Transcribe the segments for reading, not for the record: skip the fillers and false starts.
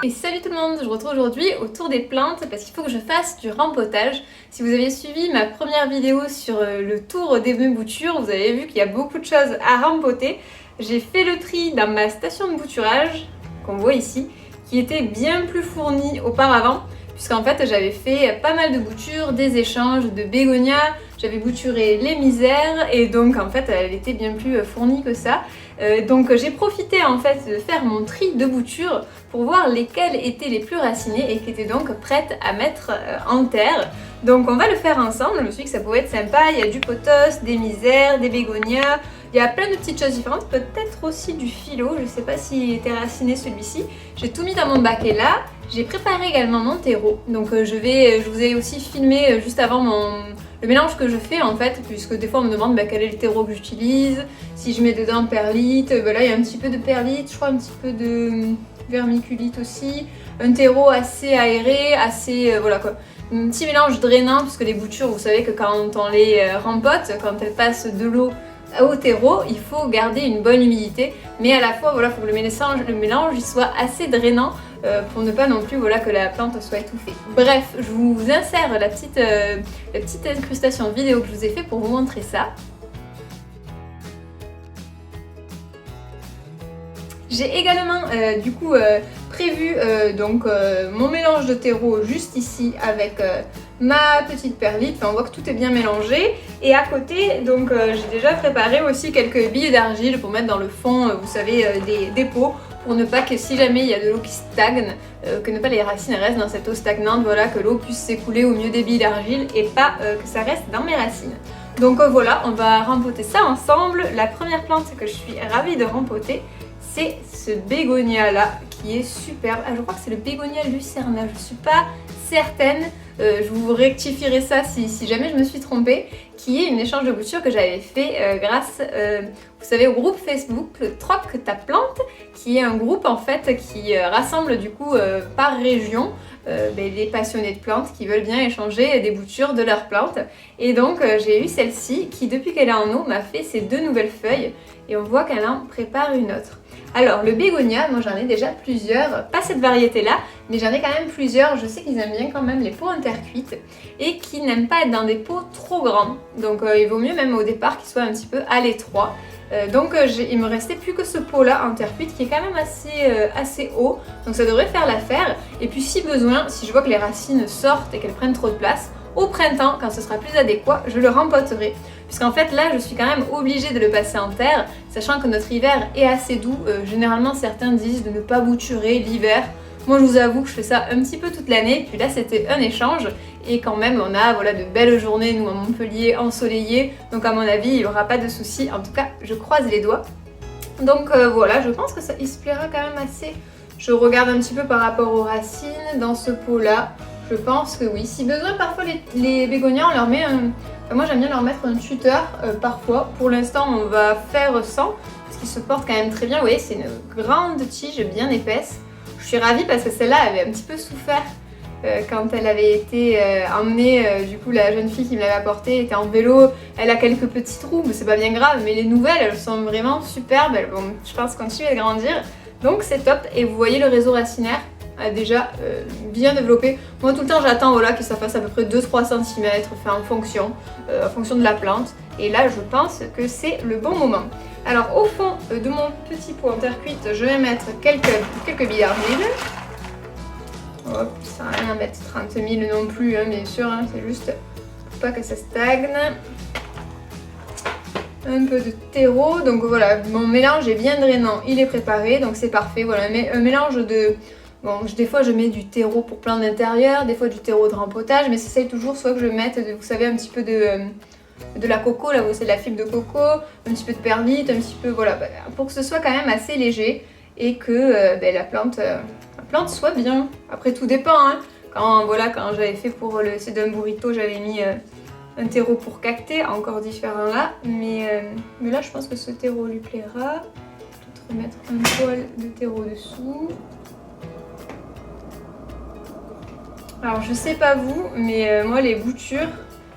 Et salut tout le monde, je vous retrouve aujourd'hui autour des plantes parce qu'il faut que je fasse du rempotage. Si vous avez suivi ma première vidéo sur le tour des boutures, vous avez vu qu'il y a beaucoup de choses à rempoter. J'ai fait le tri dans ma station de bouturage, qu'on voit ici, qui était bien plus fournie auparavant, puisqu'en fait j'avais fait pas mal de boutures, des échanges de bégonias, j'avais bouturé les misères et donc en fait elle était bien plus fournie que ça. Donc j'ai profité en fait de faire mon tri de boutures pour voir lesquelles étaient les plus racinées et qui étaient donc prêtes à mettre en terre. Donc on va le faire ensemble, je me suis dit que ça pouvait être sympa, il y a du pothos, des misères, des bégonias, il y a plein de petites choses différentes, peut-être aussi du philo, je ne sais pas s'il était raciné celui-ci. J'ai tout mis dans mon baquet là, j'ai préparé également mon terreau, donc je vous ai aussi filmé juste avant le mélange que je fais en fait, puisque des fois on me demande quel est le terreau que j'utilise, si je mets dedans perlite, là il y a un petit peu de perlite, je crois un petit peu de vermiculite aussi, un terreau assez aéré, assez voilà quoi. Un petit mélange drainant, puisque les boutures, vous savez que quand on les rempote, quand elles passent de l'eau au terreau, il faut garder une bonne humidité, mais à la fois voilà, il faut que le mélange il soit assez drainant pour ne pas non plus voilà, que la plante soit étouffée. Bref, je vous insère la petite incrustation vidéo que je vous ai fait pour vous montrer ça. J'ai également du coup prévu mon mélange de terreau juste ici avec ma petite perlite, enfin, on voit que tout est bien mélangé et à côté donc j'ai déjà préparé aussi quelques billes d'argile pour mettre dans le fond, vous savez, des pots pour ne pas que si jamais il y a de l'eau qui stagne, que ne pas les racines restent dans cette eau stagnante, voilà, que l'eau puisse s'écouler au milieu des billes d'argile et pas que ça reste dans mes racines. Donc voilà, on va rempoter ça ensemble. La première plante que je suis ravie de rempoter, c'est ce bégonia là qui est superbe. Ah, je crois que c'est le bégonia lucerna, je suis pas certaine. Je vous rectifierai ça si jamais je me suis trompée, qui est une échange de boutures que j'avais fait grâce, vous savez, au groupe Facebook Troque ta plante, qui est un groupe en fait qui rassemble du coup par région les passionnés de plantes qui veulent bien échanger des boutures de leurs plantes. Et donc j'ai eu celle-ci qui, depuis qu'elle est en eau, m'a fait ces deux nouvelles feuilles et on voit qu'elle en prépare une autre. Alors le bégonia, moi j'en ai déjà plusieurs, pas cette variété là, mais j'en ai quand même plusieurs. Je sais qu'ils aiment bien quand même les pots en terre cuite et qu'ils n'aiment pas être dans des pots trop grands. Donc il vaut mieux même au départ qu'ils soient un petit peu à l'étroit. Il me restait plus que ce pot là en terre cuite qui est quand même assez haut, donc ça devrait faire l'affaire. Et puis si besoin, si je vois que les racines sortent et qu'elles prennent trop de place, au printemps, quand ce sera plus adéquat, je le rempoterai. Puisqu'en fait là, je suis quand même obligée de le passer en terre, sachant que notre hiver est assez doux. Généralement, certains disent de ne pas bouturer l'hiver. Moi, je vous avoue que je fais ça un petit peu toute l'année. Puis là, c'était un échange. Et quand même, on a voilà, de belles journées, nous, à Montpellier, ensoleillées. Donc à mon avis, il n'y aura pas de soucis. En tout cas, je croise les doigts. Donc voilà, je pense que ça, il se plaira quand même assez. Je regarde un petit peu par rapport aux racines dans ce pot-là. Je pense que oui. Si besoin, parfois les bégonias, on leur met un... Enfin, moi j'aime bien leur mettre un tuteur parfois. Pour l'instant, on va faire sans, parce qu'ils se portent quand même très bien. Vous voyez, c'est une grande tige bien épaisse. Je suis ravie parce que celle-là avait un petit peu souffert quand elle avait été emmenée. Du coup, la jeune fille qui me l'avait apportée était en vélo. Elle a quelques petits trous, mais c'est pas bien grave. Mais les nouvelles, elles sont vraiment superbes. Elles vont, je pense, continuer à grandir. Donc c'est top. Et vous voyez le réseau racinaire a déjà bien développé. Moi tout le temps j'attends voilà, que ça fasse à peu près 2-3 cm en fonction de la plante. Et là je pense que c'est le bon moment. Alors au fond de mon petit pot en terre cuite, je vais mettre quelques billes d'argile. Hop, ça n'a rien à mettre 30 000 non plus, hein, bien sûr, hein, c'est juste pour pas que ça stagne. Un peu de terreau, donc voilà, mon mélange est bien drainant, il est préparé, donc c'est parfait. Voilà, mais un mélange de... Bon, des fois je mets du terreau pour plantes d'intérieur, des fois du terreau de rempotage, mais j'essaye toujours soit que je mette, vous savez, un petit peu de la coco, là où c'est de la fibre de coco, un petit peu de perlite, un petit peu, voilà, pour que ce soit quand même assez léger et que la plante soit bien. Après tout dépend, hein. Quand j'avais fait pour le sedum burrito, j'avais mis un terreau pour cacté, encore différent là, mais là je pense que ce terreau lui plaira. Peut-être remettre un poil de terreau dessous. Alors je sais pas vous, mais moi les boutures,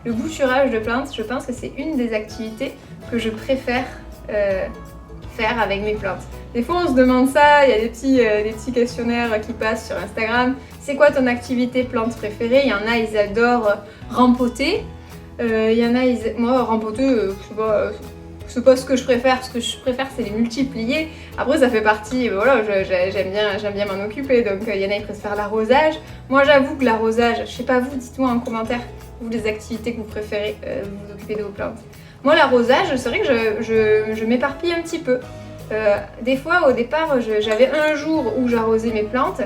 le bouturage de plantes, je pense que c'est une des activités que je préfère faire avec mes plantes. Des fois on se demande ça, il y a des petits questionnaires qui passent sur Instagram. C'est quoi ton activité plante préférée? Il y en a, ils adorent rempoter. Il y en a, moi rempoter, c'est pas ce que je préfère. Ce que je préfère, c'est les multiplier. Après, ça fait partie, voilà, j'aime bien m'en occuper. Donc il y en a, ils préfèrent l'arrosage. Moi, j'avoue que l'arrosage, je sais pas vous, dites-moi en commentaire, vous les activités que vous préférez vous occuper de vos plantes. Moi, l'arrosage, c'est vrai que je m'éparpille un petit peu. Des fois, au départ, j'avais un jour où j'arrosais mes plantes.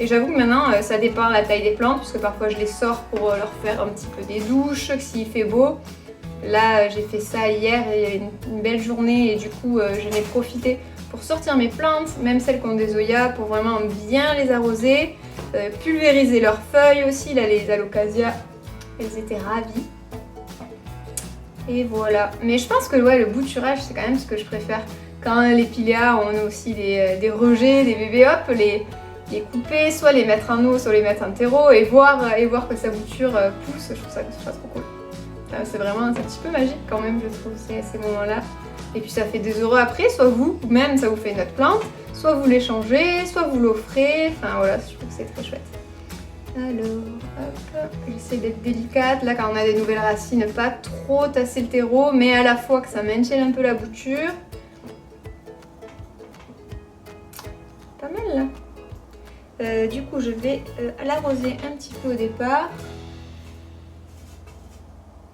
Et j'avoue que maintenant, ça dépend de la taille des plantes, puisque parfois je les sors pour leur faire un petit peu des douches, s'il fait beau. Là, j'ai fait ça hier, et il y avait une belle journée, et du coup, j'en ai profité pour sortir mes plantes, même celles qui ont des oyas, pour vraiment bien les arroser, pulvériser leurs feuilles aussi. Là, les alocasias, elles étaient ravies. Et voilà. Mais je pense que ouais, le bouturage, c'est quand même ce que je préfère. Quand les piléas, on a aussi des rejets, des bébés, hop, les couper, soit les mettre en eau, soit les mettre en terreau et voir que sa bouture pousse. Je trouve ça trop cool. C'est vraiment un petit peu magique quand même, je trouve, ces moments-là. Et puis ça fait 2 € après, soit vous-même, ça vous fait une autre plante, soit vous l'échangez, soit vous l'offrez. Enfin voilà, je trouve que c'est très chouette. Alors, hop, j'essaie d'être délicate. Là, quand on a des nouvelles racines, pas trop tasser le terreau, mais à la fois que ça maintienne un peu la bouture. Pas mal là. Du coup, je vais l'arroser un petit peu au départ.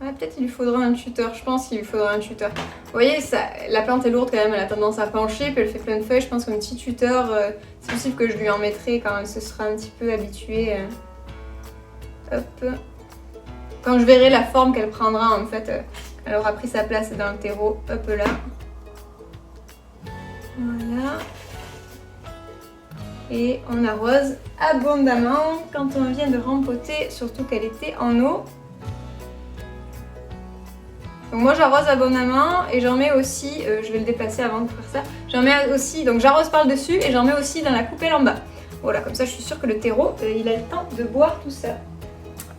Ah, peut-être il lui faudra un tuteur, je pense qu'il lui faudra un tuteur. Vous voyez, la plante est lourde quand même, elle a tendance à pencher, puis elle fait plein de feuilles. Je pense qu'un petit tuteur, c'est possible que je lui en mettrai quand elle se sera un petit peu habituée. Hop. Quand je verrai la forme qu'elle prendra en fait, elle aura pris sa place dans le terreau. Hop là. Voilà. Et on arrose abondamment quand on vient de rempoter, surtout qu'elle était en eau. Donc moi j'arrose abondamment et j'en mets aussi, je vais le déplacer avant de faire ça, j'en mets aussi, donc j'arrose par le dessus et j'en mets aussi dans la coupelle en bas. Voilà, comme ça je suis sûre que le terreau, il a le temps de boire tout ça.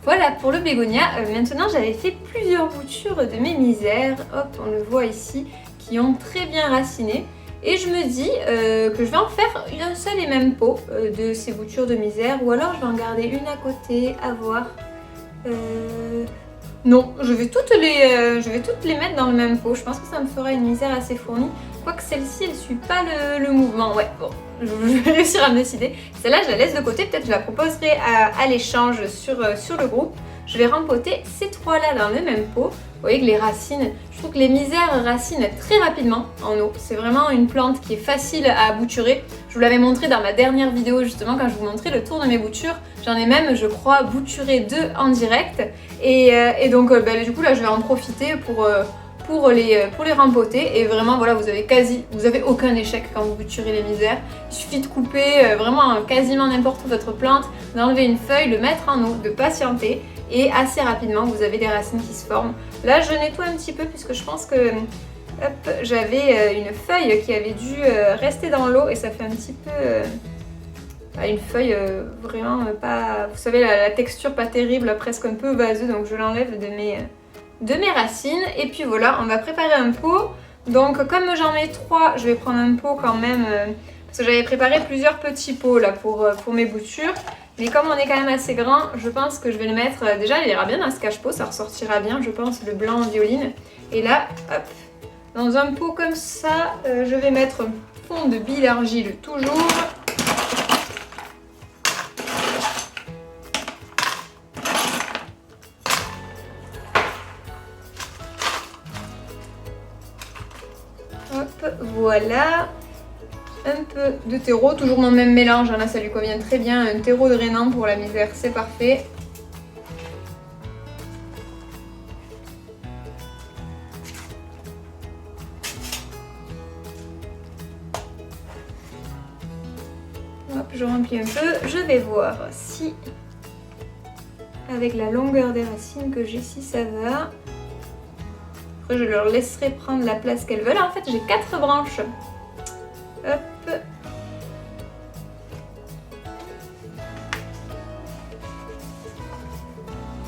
Voilà pour le bégonia. Maintenant j'avais fait plusieurs boutures de mes misères, hop on le voit ici, qui ont très bien raciné. Et je me dis que je vais en faire un seul et même pot de ces boutures de misère, ou alors je vais en garder une à côté, à voir. Non, je vais toutes les mettre dans le même pot. Je pense que ça me fera une misère assez fournie. Quoique celle-ci, elle ne suit pas le mouvement. Ouais, bon, je vais réussir à me décider. Celle-là, je la laisse de côté. Peut-être je la proposerai à l'échange sur le groupe. Je vais rempoter ces 3-là dans le même pot. Vous voyez que les racines, je trouve que les misères racinent très rapidement en eau. C'est vraiment une plante qui est facile à bouturer. Je vous l'avais montré dans ma dernière vidéo justement quand je vous montrais le tour de mes boutures. J'en ai même, je crois, bouturé 2 en direct. Et donc du coup là je vais en profiter pour les rempoter. Et vraiment voilà, vous avez aucun échec quand vous bouturez les misères. Il suffit de couper vraiment quasiment n'importe où votre plante, d'enlever une feuille, le mettre en eau, de patienter. Et assez rapidement, vous avez des racines qui se forment. Là, je nettoie un petit peu puisque je pense que j'avais une feuille qui avait dû rester dans l'eau et ça fait un petit peu une feuille vraiment pas... Vous savez, la texture pas terrible, presque un peu vaseuse, donc je l'enlève de mes racines. Et puis voilà, on va préparer un pot. Donc comme j'en mets 3, je vais prendre un pot quand même, parce que j'avais préparé plusieurs petits pots là pour mes boutures. Mais comme on est quand même assez grand, je pense que je vais le mettre, déjà il ira bien dans ce cache-pot, ça ressortira bien je pense, le blanc en violine. Et là, hop, dans un pot comme ça, je vais mettre un fond de bille d'argile toujours. Hop, voilà. Un peu de terreau, toujours dans le même mélange, là ça lui convient très bien, un terreau drainant pour la misère, c'est parfait. Hop, je remplis un peu, je vais voir si, avec la longueur des racines que j'ai, si ça va. Après je leur laisserai prendre la place qu'elles veulent, en fait j'ai 4 branches. Hop.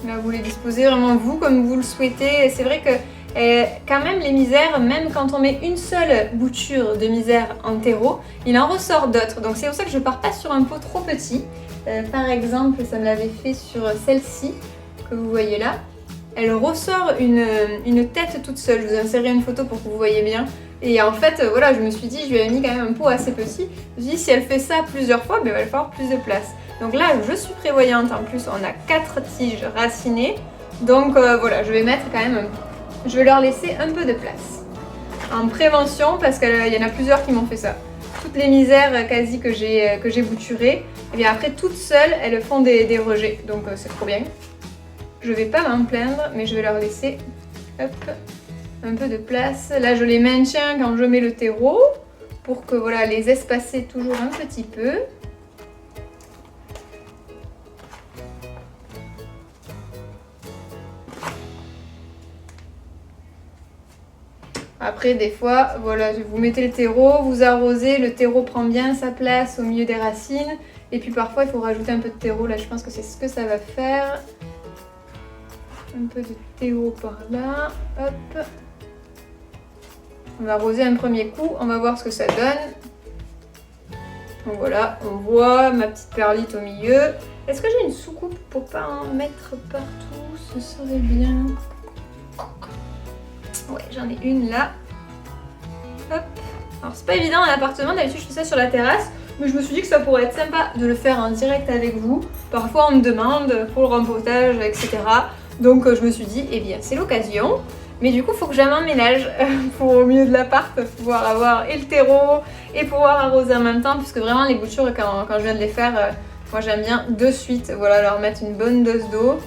Là, vous les disposez vraiment vous comme vous le souhaitez. C'est vrai que Et quand même les misères, même quand on met une seule bouture de misère en terreau, il en ressort d'autres. Donc c'est pour ça que je pars pas sur un pot trop petit. Par exemple, ça me l'avait fait sur celle-ci que vous voyez là. Elle ressort une tête toute seule. Je vous insérerai une photo pour que vous voyez bien. Et en fait, voilà, je me suis dit, je lui ai mis quand même un pot assez petit. Je me suis dit, si elle fait ça plusieurs fois, ben, il va lui falloir plus de place. Donc là, je suis prévoyante. En plus, on a 4 tiges racinées. Donc voilà, je vais mettre quand même, je vais leur laisser un peu de place. En prévention, parce qu'il y en a plusieurs qui m'ont fait ça. Toutes les misères quasi que j'ai bouturées, et bien après, toutes seules, elles font des rejets. Donc c'est trop bien. Je vais pas m'en plaindre, mais je vais leur laisser hop, un peu de place. Là, je les maintiens quand je mets le terreau pour que voilà, les espacer toujours un petit peu. Après, des fois, voilà, vous mettez le terreau, vous arrosez, le terreau prend bien sa place au milieu des racines. Et puis parfois, il faut rajouter un peu de terreau. Là, je pense que c'est ce que ça va faire. Un peu de terreau par là. Hop. On va arroser un premier coup, on va voir ce que ça donne. Donc voilà, on voit ma petite perlite au milieu. Est-ce que j'ai une soucoupe pour pas en mettre partout? Ce serait bien. Ouais, j'en ai une là. Hop. Alors c'est pas évident à l'appartement, d'habitude je fais ça sur la terrasse, mais je me suis dit que ça pourrait être sympa de le faire en direct avec vous. Parfois on me demande pour le rempotage, etc. Donc je me suis dit, eh bien c'est l'occasion. Mais du coup, il faut que j'emménage pour au milieu de l'appart pouvoir avoir et le terreau et pouvoir arroser en même temps, puisque vraiment les boutures, quand je viens de les faire, moi j'aime bien de suite, voilà, leur mettre une bonne dose d'eau.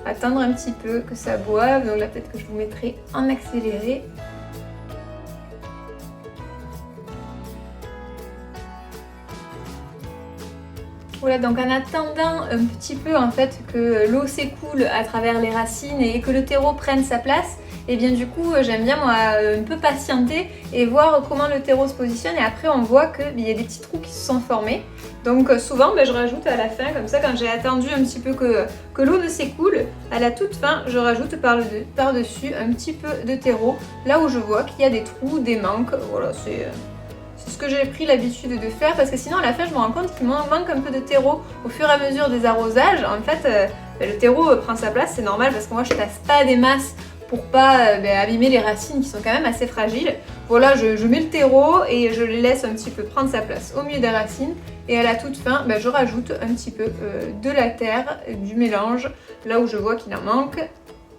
Attendre un petit peu que ça boive, donc là peut-être que je vous mettrai en accéléré. Voilà, donc en attendant un petit peu en fait que l'eau s'écoule à travers les racines et que le terreau prenne sa place, et bien du coup j'aime bien moi un peu patienter et voir comment le terreau se positionne, et après on voit qu'il y a des petits trous qui se sont formés. Donc souvent je rajoute à la fin, comme ça quand j'ai attendu un petit peu que l'eau ne s'écoule, à la toute fin je rajoute par-dessus un petit peu de terreau, là où je vois qu'il y a des trous, des manques, voilà c'est ce que j'ai pris l'habitude de faire, parce que sinon à la fin je me rends compte qu'il me manque un peu de terreau au fur et à mesure des arrosages. En fait le terreau prend sa place, c'est normal parce que moi je tasse pas des masses pour pas abîmer les racines qui sont quand même assez fragiles. Voilà, je mets le terreau et je les laisse un petit peu prendre sa place au milieu des racines, et à la toute fin je rajoute un petit peu de la terre, du mélange là où je vois qu'il en manque,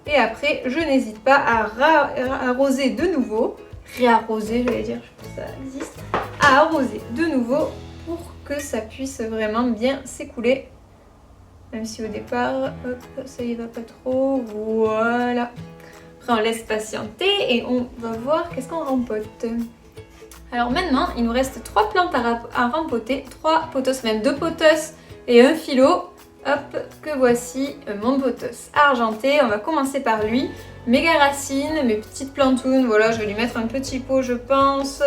et après je n'hésite pas à arroser de nouveau. Réarroser, j'allais dire, je pense que ça existe, à arroser de nouveau pour que ça puisse vraiment bien s'écouler. Même si au départ, hop, ça y va pas trop, voilà. Après on laisse patienter et on va voir qu'est-ce qu'on rempote. Alors maintenant, il nous reste 3 plantes à rempoter, 3 potos, même 2 potos et un philo. Hop, que voici mon potos argenté. On va commencer par lui. Méga racines, mes petites plantounes, voilà, je vais lui mettre un petit pot je pense.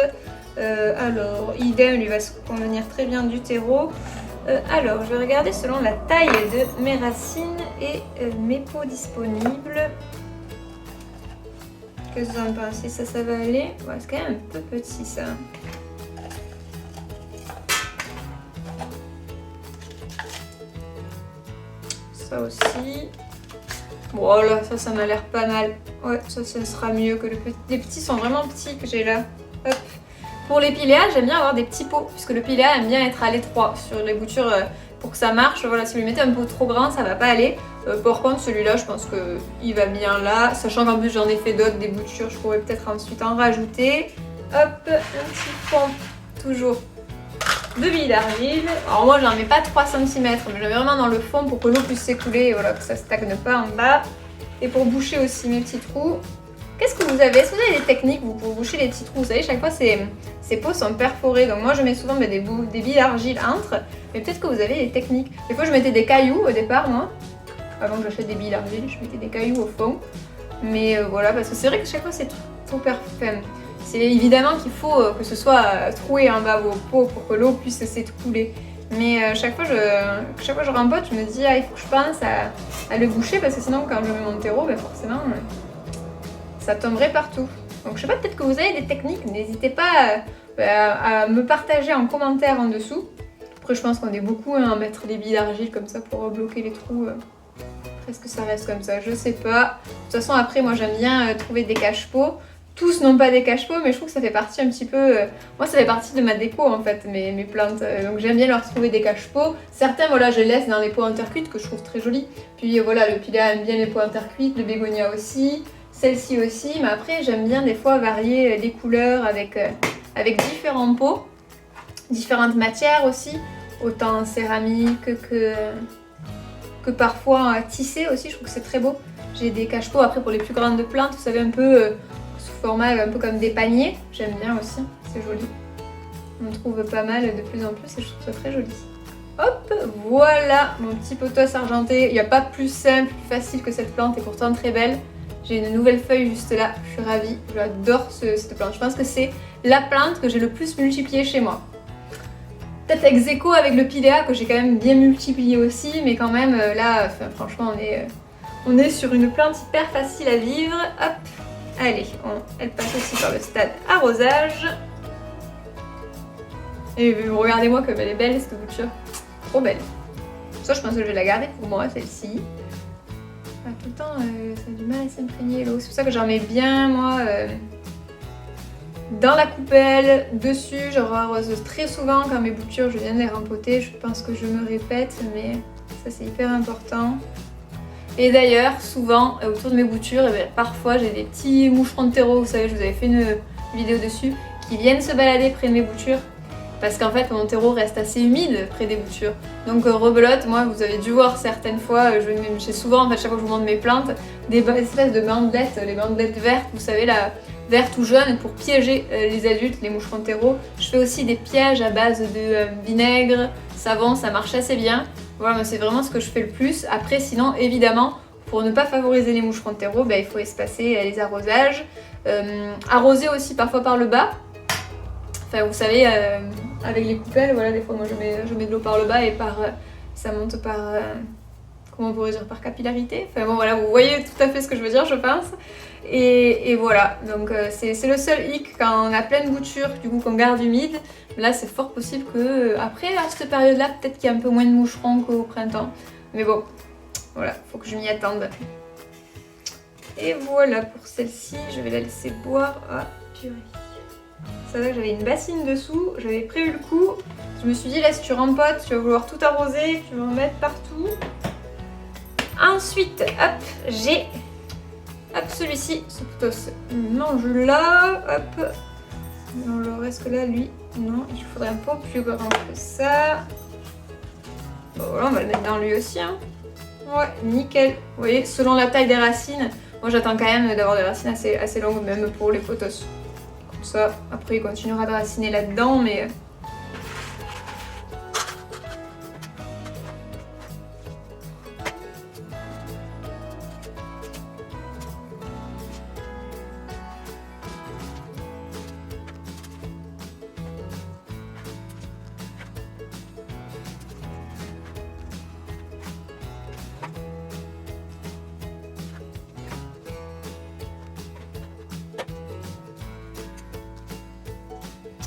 Alors, idem, lui va se convenir très bien du terreau. Alors, je vais regarder selon la taille de mes racines et mes pots disponibles. Qu'est-ce que vous en pensez? Ça va aller? Ouais, c'est quand même un peu petit ça. Ça aussi. Voilà, ça m'a l'air pas mal. Ouais, ça sera mieux que le petit. Les petits sont vraiment petits que j'ai là. Hop. Pour les piléas, j'aime bien avoir des petits pots, puisque le piléa aime bien être à l'étroit sur les boutures pour que ça marche. Voilà, si vous lui mettez un pot trop grand, ça va pas aller. Par contre, celui-là, je pense qu'il va bien là. Sachant qu'en plus, j'en ai fait d'autres, des boutures, je pourrais peut-être ensuite en rajouter. Hop, un petit fond, toujours de billes d'argile. Alors moi j'en mets pas 3 cm, mais je mets vraiment dans le fond pour que l'eau puisse s'écouler et voilà, que ça stagne pas en bas. Et pour boucher aussi mes petits trous. Qu'est-ce que vous avez? Est-ce que vous avez des techniques vous, pour boucher les petits trous? Vous savez, chaque fois ces pots sont perforés, donc moi je mets souvent des billes d'argile entre. Mais peut-être que vous avez des techniques. Des fois je mettais des cailloux au départ moi. Avant que j'achète des billes d'argile, je mettais des cailloux au fond. Mais voilà, parce que c'est vrai que chaque fois c'est trop parfait. C'est évidemment qu'il faut que ce soit troué en bas vos pots pour que l'eau puisse s'écouler. Mais chaque fois je rempote, je me dis il faut que je pense à le boucher, parce que sinon quand je mets mon terreau, forcément ça tomberait partout. Donc je sais pas, peut-être que vous avez des techniques, n'hésitez pas à me partager en commentaire en dessous. Après je pense qu'on est beaucoup à mettre des billes d'argile comme ça pour bloquer les trous. Est-ce que ça reste comme ça? Je sais pas. De toute façon après moi j'aime bien trouver des cache-pots. Tous n'ont pas des cache-pots, mais je trouve que ça fait partie un petit peu... moi ça fait partie de ma déco en fait, mes plantes. Donc j'aime bien leur trouver des cache-pots. Certains voilà je les laisse dans les pots en terre cuite que je trouve très jolis. Puis voilà, le piléa aime bien les pots en terre cuite, le bégonia aussi. Celle-ci aussi, mais après j'aime bien des fois varier les couleurs avec différents pots, différentes matières aussi, autant en céramique que parfois tissé aussi, je trouve que c'est très beau. J'ai des cache-pots après pour les plus grandes plantes, vous savez un peu sous format un peu comme des paniers, j'aime bien aussi, c'est joli. On trouve pas mal de plus en plus et je trouve ça très joli. Hop, voilà mon petit potos argenté, il n'y a pas plus simple, plus facile que cette plante et pourtant très belle. J'ai une nouvelle feuille juste là, je suis ravie, j'adore cette plante. Je pense que c'est la plante que j'ai le plus multipliée chez moi. Peut-être ex aequo avec le piléa que j'ai quand même bien multiplié aussi, mais quand même là, franchement on est sur une plante hyper facile à vivre. Hop, allez, elle passe aussi par le stade arrosage. Et regardez-moi comme elle est belle cette bouture, trop belle. Ça je pense que je vais la garder pour moi celle-ci. Tout le temps, ça a du mal à s'imprégner l'eau. C'est pour ça que j'en mets bien, moi, dans la coupelle, dessus. Je arrose très souvent quand mes boutures, je viens de les rempoter. Je pense que je me répète, mais ça, c'est hyper important. Et d'ailleurs, souvent, autour de mes boutures, parfois, j'ai des petits moucherons de terreau. Vous savez, je vous avais fait une vidéo dessus, qui viennent se balader près de mes boutures. Parce qu'en fait, mon terreau reste assez humide près des boutures. Donc rebelote, moi, vous avez dû voir certaines fois, j'ai souvent, en fait, chaque fois que je vous montre mes plantes, des espèces de bandelettes, les bandelettes vertes, vous savez, là, vertes ou jaunes, pour piéger les adultes, les moucherons de terreau. Je fais aussi des pièges à base de vinaigre, savon, ça marche assez bien. Voilà, c'est vraiment ce que je fais le plus. Après, sinon, évidemment, pour ne pas favoriser les moucherons de terreau, il faut espacer les arrosages. Arroser aussi parfois par le bas. Enfin, vous savez, avec les coupelles, voilà, des fois moi je mets de l'eau par le bas et ça monte par, comment on pourrait dire, par capillarité. Enfin bon voilà, vous voyez tout à fait ce que je veux dire, je pense. Et voilà, donc c'est le seul hic quand on a plein de boutures, du coup qu'on garde humide. Là c'est fort possible que après à cette période-là, peut-être qu'il y a un peu moins de moucherons qu'au printemps. Mais bon, voilà, faut que je m'y attende. Et voilà pour celle-ci, je vais la laisser boire. Ah, purée. C'est vrai que j'avais une bassine dessous, j'avais prévu le coup. Je me suis dit là si tu rempotes, tu vas vouloir tout arroser, tu vas en mettre partout. Ensuite, hop, j'ai celui-ci, ce potos mange là, hop. Non, le reste que là, lui, non, il faudrait un peu plus grand que ça. Bon voilà, on va le mettre dans lui aussi. Hein. Ouais, nickel. Vous voyez, selon la taille des racines, moi j'attends quand même d'avoir des racines assez longues, même pour les potos. Ça, après il continuera de raciner là-dedans, mais...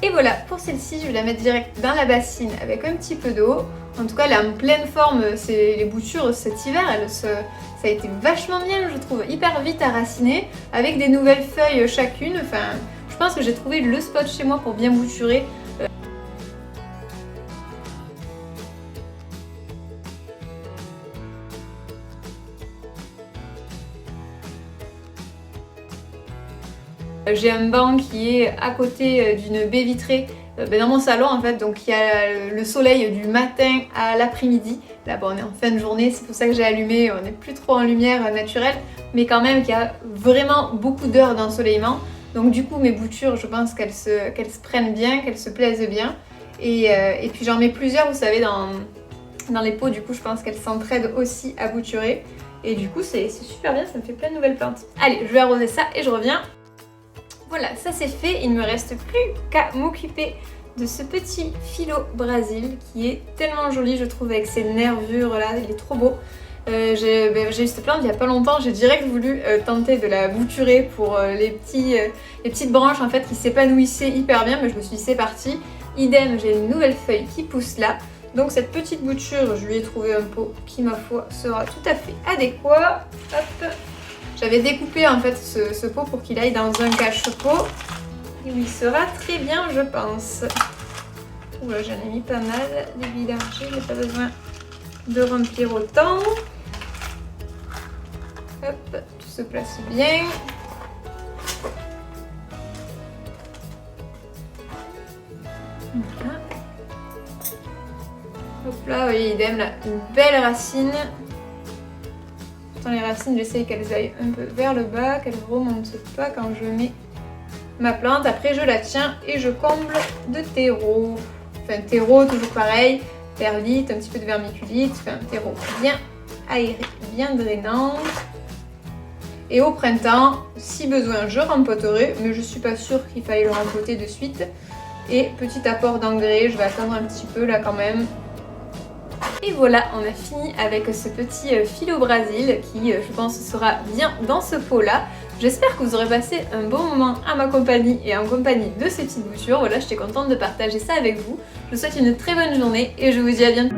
Et voilà, pour celle-ci, je vais la mettre direct dans la bassine avec un petit peu d'eau. En tout cas, elle est en pleine forme, les boutures cet hiver, ça a été vachement bien, je trouve, hyper vite à raciner, avec des nouvelles feuilles chacune. Enfin, je pense que j'ai trouvé le spot chez moi pour bien bouturer. J'ai un banc qui est à côté d'une baie vitrée dans mon salon en fait, donc il y a le soleil du matin à l'après-midi. Là bon, on est en fin de journée, c'est pour ça que j'ai allumé, on n'est plus trop en lumière naturelle, mais quand même qu'il y a vraiment beaucoup d'heures d'ensoleillement. Donc du coup mes boutures, je pense qu'elles se prennent bien, qu'elles se plaisent bien. Et puis j'en mets plusieurs, vous savez, dans les pots, du coup je pense qu'elles s'entraident aussi à bouturer. Et du coup c'est super bien, ça me fait plein de nouvelles plantes. Allez, je vais arroser ça et je reviens. Voilà, ça c'est fait, il ne me reste plus qu'à m'occuper de ce petit philo Brésil qui est tellement joli je trouve avec ses nervures là, il est trop beau. J'ai eu cette plante il y a pas longtemps, j'ai direct voulu tenter de la bouturer pour les petites branches en fait qui s'épanouissaient hyper bien, mais je me suis dit c'est parti. Idem, j'ai une nouvelle feuille qui pousse là. Donc cette petite bouture, je lui ai trouvé un pot qui ma foi sera tout à fait adéquat. Hop. J'avais découpé en fait ce pot pour qu'il aille dans un cache-pot et où il sera très bien je pense. Oula, j'en ai mis pas mal, des billes d'argile, j'ai pas besoin de remplir autant. Hop, tout se place bien. Voilà. Hop là, vous voyez, idem, là, une belle racine. Pourtant les racines, j'essaye qu'elles aillent un peu vers le bas, qu'elles ne remontent pas quand je mets ma plante. Après, je la tiens et je comble de terreau. Enfin, terreau, toujours pareil, perlite, un petit peu de vermiculite, enfin, terreau bien aéré, bien drainant. Et au printemps, si besoin, je rempoterai, mais je suis pas sûre qu'il faille le rempoter de suite. Et petit apport d'engrais, je vais attendre un petit peu là quand même. Et voilà, on a fini avec ce petit phyllobrasil qui, je pense, sera bien dans ce pot-là. J'espère que vous aurez passé un bon moment à ma compagnie et en compagnie de ces petites boutures. Voilà, j'étais contente de partager ça avec vous. Je vous souhaite une très bonne journée et je vous dis à bientôt.